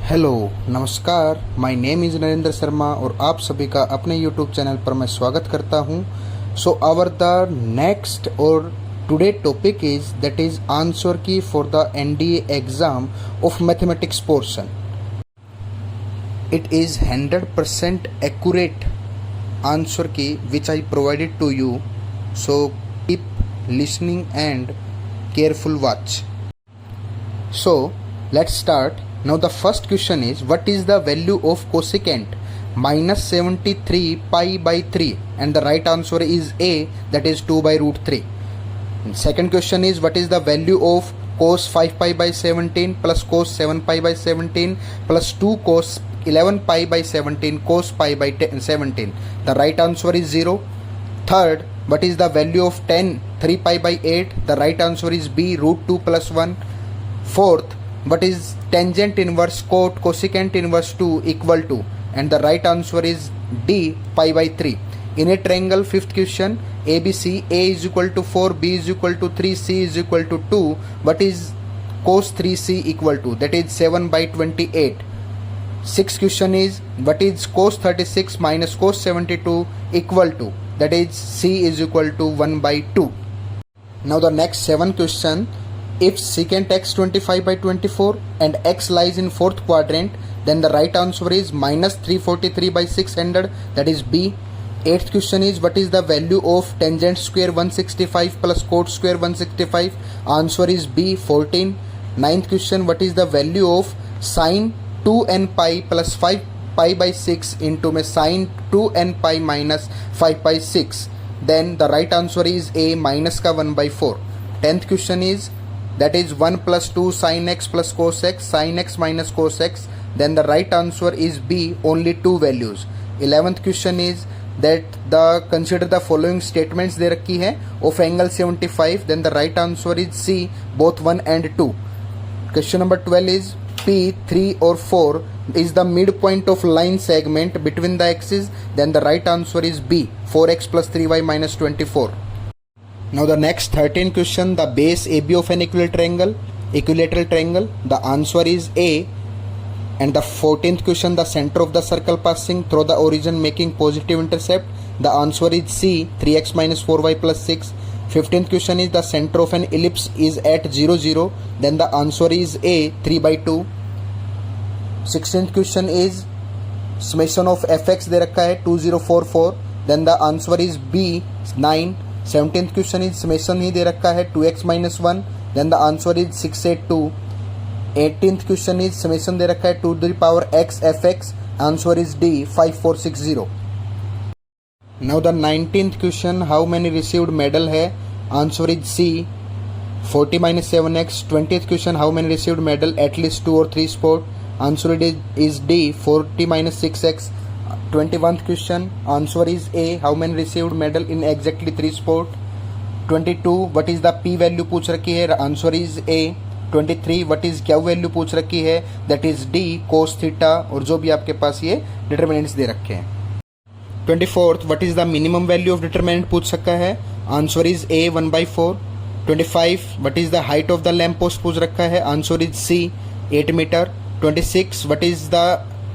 Hello नमस्कार, my name is Narendra Sharma और आप सभी का अपने यूट्यूब चैनल पर मैं स्वागत करता हूं। सो आवर द नेक्स्ट और today topic is that is answer key for the NDA exam of mathematics portion. It is 100% accurate answer key which I provided to you. So keep listening and careful watch. So let's start. Now the first question is, what is the value of cosecant minus 73 pi by 3? And the right answer is A, that is 2 by root 3. And second question is, what is the value of cos 5 pi by 17 plus cos 7 pi by 17 plus 2 cos 11 pi by 17 cos pi by 17? The right answer is 0. Third, what is the value of tan 3 pi by 8? The right answer is B, root 2 plus 1. Fourth, what is tangent inverse cot cosecant inverse 2 equal to? And the right answer is D, pi by 3. In a triangle, fifth question, ABC, A is equal to 4, B is equal to 3, C is equal to 2. What is cos 3C equal to? That is 7 by 28. Sixth question is, what is cos 36 minus cos 72 equal to? That is C is equal to 1 by 2. Now the next seventh question, if secant x 25 by 24 and x lies in fourth quadrant, then the right answer is minus 343 by 600, that is B. Eighth question is, what is the value of tangent square 165 plus cot square 165? Answer is B, 14. Ninth question, what is the value of sine 2n pi plus 5 pi by 6 into sine 2n pi minus 5 by 6? Then the right answer is A, minus ka 1 by 4. Tenth question is, that is 1 plus 2 sin x plus cos x, sin x minus cos x. Then the right answer is B, only two values. 11th question is that consider the following statements दे रखी है of angle 75. Then the right answer is C, both 1 and 2. Question number 12 is P 3 or 4 is the midpoint of line segment between the axes. Then the right answer is B, 4x plus 3y minus 24. Now the next 13 question, the base AB of an equilateral triangle. The answer is A. And the 14th question, the center of the circle passing through the origin making positive intercept. The answer is C, 3x minus 4y plus 6. 15th question is, the center of an ellipse is at 0, 0. Then the answer is A, 3 by 2. 16th question is, summation of fx दे रखा है 2044. Then the answer is B, 9. 17th question is, summation ही दे रखा है 2x minus 1. Then the answer is 682. 18th question is, summation दे रखा है 2 to the power x fx. Answer is D, 5460. Now the 19th question, how many received medal है? Answer is C, 40 minus 7x. 20th question, how many received medal at least 2 or 3 sport? Answer is D, 40 minus 6x. 21st question, answer is A, how many received medal in exactly 3 sport? 22, what is the p value पूछ रखी है? Answer is A. 23, what is q value पूछ रखी है? That is D, cos theta. और जो भी आपके पास ये डिटरमिनेंट्स दे रखे हैं. 24th, what is the minimum value of determinant पूछ सकता है? Answer is A, 1 by 4. 25, what is the height of the lamp post पूछ रखा है? Answer is C, 8 meter. 26, what is the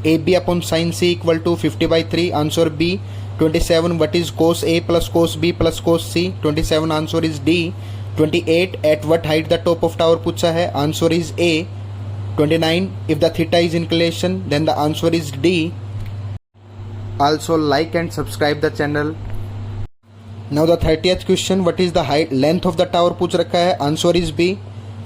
AB upon sin C equal to 50 by 3? Answer B. 27, what is cos A plus cos B plus cos C? 27, answer is D. 28, at what height the top of tower पूछा है? Answer is A. 29, if the theta is inclination, then the answer is D. Also like and subscribe the channel. Now the 30th question, what is the height length of the tower पूछ रखा है? Answer is B.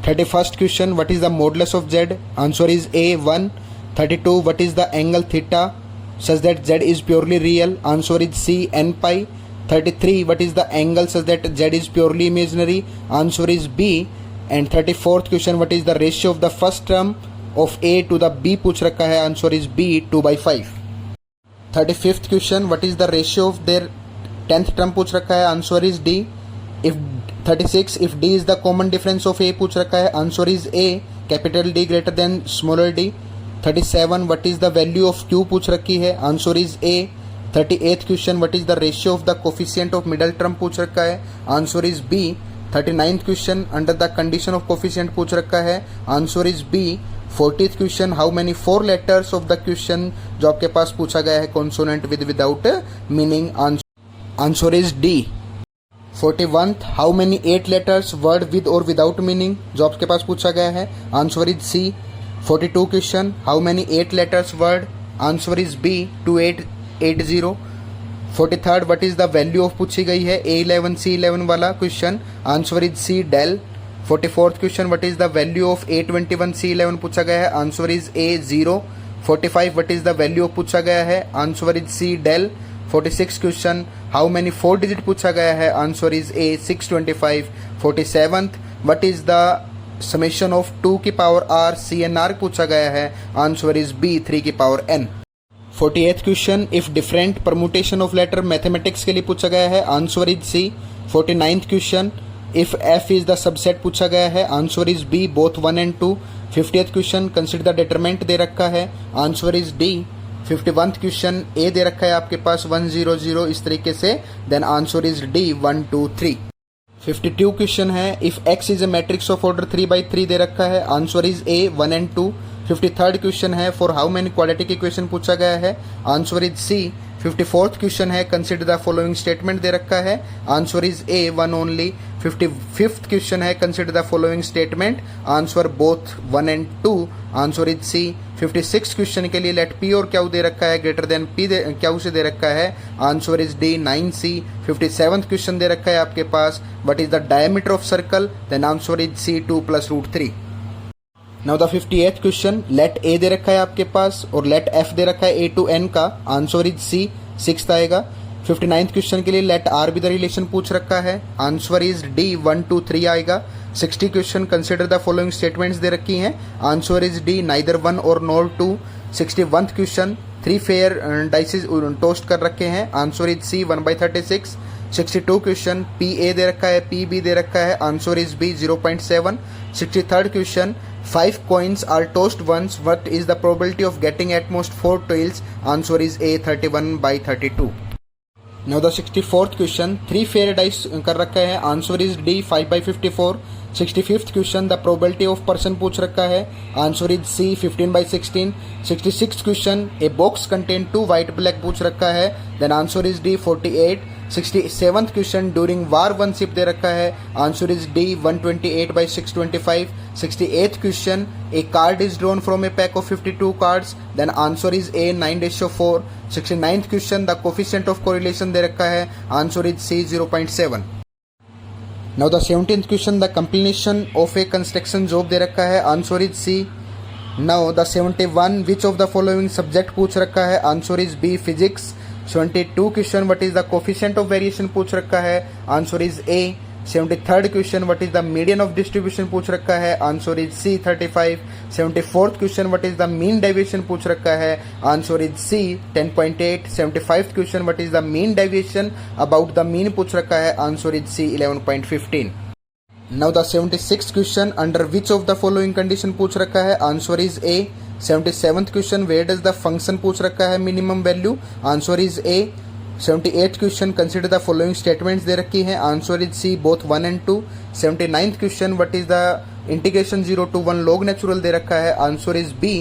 31st question, what is the modulus of Z? Answer is A, 1. 32, what is the angle theta such that Z is purely real? Answer is C, n pi. 33, what is the angle such that Z is purely imaginary? Answer is B. And 34th question, what is the ratio of the first term of A to the B पूछ रखा है? Answer is B, 2 by 5. 35th question, what is the ratio of their 10th term पूछ रखा है? Answer is D. If 36, if D is the common difference of A पूछ रखा है? Answer is A, capital D greater than smaller d. 37, what is the value of Q पूछ रखी है? Answer is A. 38th question, what is the ratio of the coefficient of middle term पूछ रखा है? Answer is B. 39th question, under the condition of coefficient पूछ रखा है? Answer is B. 40th question, how many 4 letters of the question जो आपके पास पूछा गया है consonant with without meaning, answer is D. 41th, how many 8 letters word with और विदाउट मीनिंग जो आपके पास पूछा गया है, answer is C. 42 question, how many 8 letters word, answer is B 2880। 43rd, what is the value of पूछी गई है A11 C11 वाला क्वेश्चन, आंसर इज सी डेल। 44th question, what is the value of A21 C11 पूछा गया है, answer is A 0। 45, what is the value of पूछा गया है, आंसर इज सी डेल। 46 क्वेश्चन, हाउ मेनी 4 डिजिट पूछा गया है, answer is A 625। 47th, what is the summation of 2 की पावर r CNR पूछा गया है, आंसर इज B 3 की power n। 48th question, if different permutation of letter mathematics के लिए पूछा गया है, answer is C. 49th question, if f is the subset पूछा गया है, answer is B both 1 and 2। 50th question, consider the determinant दे रखा है, answer is D। 51th question, A दे रखा है आपके पास 1 0 0 इस तरीके से, then answer is D 1 2 3। 52 question है, if x is a matrix of order 3/3 दे रखा है, answer is A 1 and 2। 53rd question है, for how many quadratic equation पूछा गया है, answer is C. 54th question है, कंसिडर द फॉलोइंग स्टेटमेंट दे रखा है, answer is A 1 only. 55th question है, consider the following statement, answer both 1 and 2, answer is C. 56 question के लिए लेट P और Q दे रखा है ग्रेटर देन P Q से दे रखा है, answer is D 9C। 57th question दे रखा है आपके पास, what is the diameter of circle, then answer is C 2 + √3। Now the 58th question, let A दे रखा है आपके पास और लेट F दे रखा है A to N का, आंसर इज C 6th आएगा। 59th क्वेश्चन के लिए let R be the relation पूछ रखा है, आंसर इज D 1 2 3 आएगा। 60 question, consider the following statements दे रखी हैं, आंसर इज D नाइदर 1 और nor 2। 61th question, 3 fair dices tossed कर रखे हैं, answer is C 1/36। 62 question, PA दे रखा है PB दे रखा है, answer is B 0.7। 63rd question, 5 coins are tossed once, what is the probability of getting at most 4 tails, answer is A 31/32। Now the 64th question, 3 fair dice कर रखा है, answer is D 5/54। 65th question, the probability of person पूछ रखा है, answer is C 15/16। 66th question, a box contain 2 white black पूछ रखा है, then answer is D 48। 67th question, during war 1 ship दे रखा है, answer is D 128/625। 68th question, a card is drawn from a pack of 52 cards, then answer is A 9/4। 69th question, the coefficient of correlation दे रखा है, answer is C 0.7। Now the 17th question, the completion of a construction job दे रखा है, answer is C। Now the 71, which of the following subject पूछ रखा है, answer is B physics. 72 question, what is the coefficient of variation पूछ रखा है, answer is A। 73rd question, what is the median of distribution पूछ रखा है, answer is C 35। 74th question, what is the mean deviation पूछ रखा है, answer is C 10.8। 75th question, what is the mean deviation about the mean पूछ रखा है, answer is C 11.15। Now the 76th question, under which of the following condition पूछ रखा है, answer is A। 77th question, where does the function पूछ रखा है minimum value, answer is A। 78th question, consider the following statements दे रखी हैं, answer is C both 1 and 2। 79th question, what is the integration 0 to 1 log natural दे रखा है, answer is B।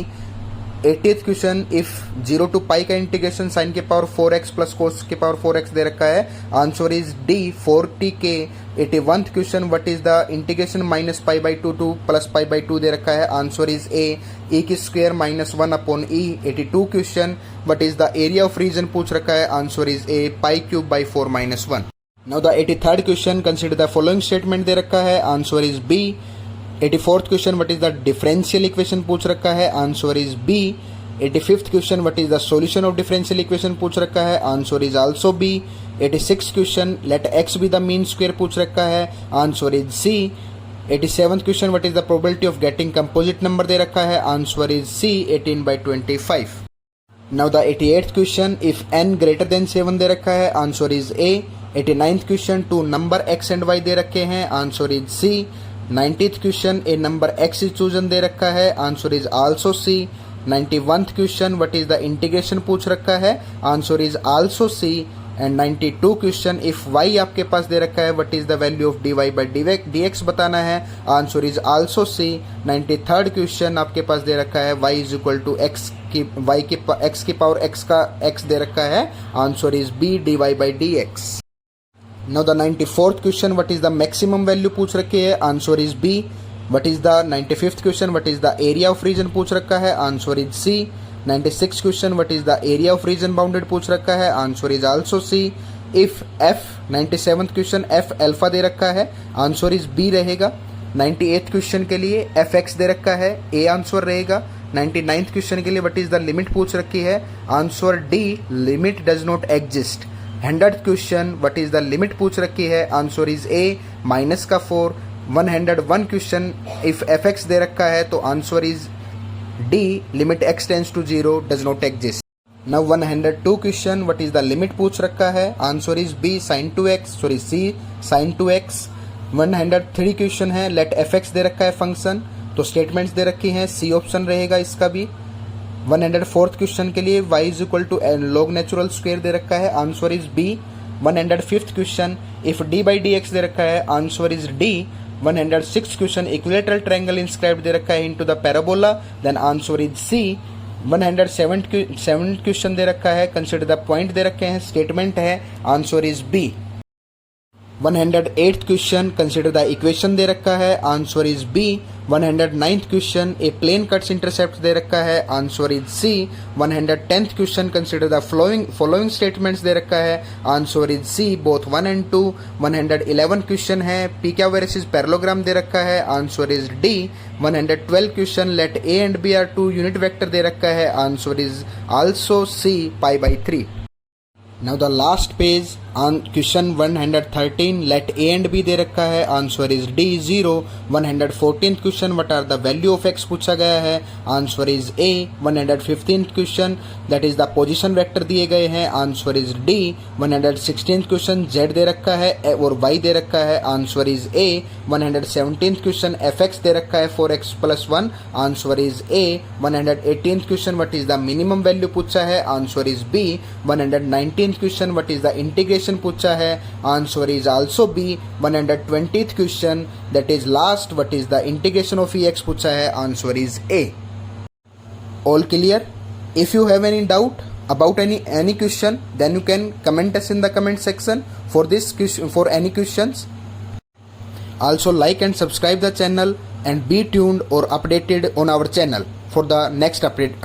80th question, if 0 to pi का integration sine के power 4x plus cos के power 4x दे रखा है, answer is D 4tk। 81th question, what is the integration -π/2 to +π/2 दे रखा है, answer is A e² -1/e। 82 question, what is the area of region पूछ रखा है, answer is A π³ 4 -1। Now the 83rd question, consider the following statement दे रखा है, answer is B। 84th question, what is the differential equation पूछ रखा है, answer is B। 85th question, what is the solution of differential equation पूछ रखा है, answer is also B। 86th question, let x be the mean square पूछ रखा है, answer is C। 87th question, what is the probability of getting composite number दे रखा है, answer is C 18/25। Now the 88th question, if n greater than 7 दे रखा है, answer is A। 89th question, 2 number x and y दे रखे हैं, answer is C। 90th question, a number x is chosen दे रखा है, answer is also C। 91th question, what is the integration पूछ रखा है, answer is also C। And 92 question, if y आपके पास दे रखा है what is the value of dy by dx बताना है, answer is also C. 93rd question आपके पास दे रखा है y is equal to x की पावर x का x दे रखा है, answer is b dy by dx। Now the 94th question what is the maximum value पूछ रखी है, answer is b। What is the 95th question what is the area of region पूछ रखा है, answer is C. 96 question what is the area of region bounded पूछ रखा है, answer is also C. If f 97th question f alpha दे रखा है, answer is b रहेगा। 98th क्वेश्चन के लिए fx दे रखा है, a आंसर रहेगा। 99th क्वेश्चन के लिए व्हाट इज द लिमिट पूछ रखी है, answer d, limit does not exist. 100th question what is the limit पूछ रखी है, आंसर इज a माइनस का 4। 101 क्वेश्चन इफ fx दे रखा है तो answer is d, limit x tends to 0 does not exist. Now 102 question what is the limit पूछ रखा है, answer is b sin 2x, sorry c sin 2x। 103 question है let fx दे रखा है फंक्शन, तो स्टेटमेंट्स दे रखी हैं, c ऑप्शन रहेगा इसका भी। 104th क्वेश्चन के लिए y is equal to log natural square दे रखा है, answer is b। 105th question if d by dx दे रखा है, answer is d। 106th question equilateral triangle inscribed दे रखा है into the parabola, then answer is C. 107th question दे रखा है, कंसीडर द पॉइंट दे रखे हैं, स्टेटमेंट है, answer is B. 108th question consider the equation दे रखा है, answer is B. 109th question a plane cuts intercept दे रखा है, answer is C. 110th question consider the following statements दे रखा है, answer is C both 1 and 2। 111 question है पी क्या वेरिस पैरेललोग्राम दे रखा है, answer is D. 112 question let a and b are two unit vector दे रखा है, answer is also C pi by 3। Now the last page on question 113 let a and b दे रखा है, answer is D 0। 114th question what are the value of X पूछा गया है, answer is A. 115th question that is the position vector दिए गए हैं, answer is D. 116th question Z दे रखा है और वाई दे रखा है, answer is A. 117th question F X दे रखा है 4x+1, answer is A. 118th question what is the minimum value पूछा है, answer is B. 119th question what is the integration पूछा है, answer is also B. 120th question that is last what is the integration of X पूछा है, answer is A. All clear? If you have any doubt about any question, then you can comment us in the comment section for any questions. Also like and subscribe the channel and be tuned or updated on our channel for the next update.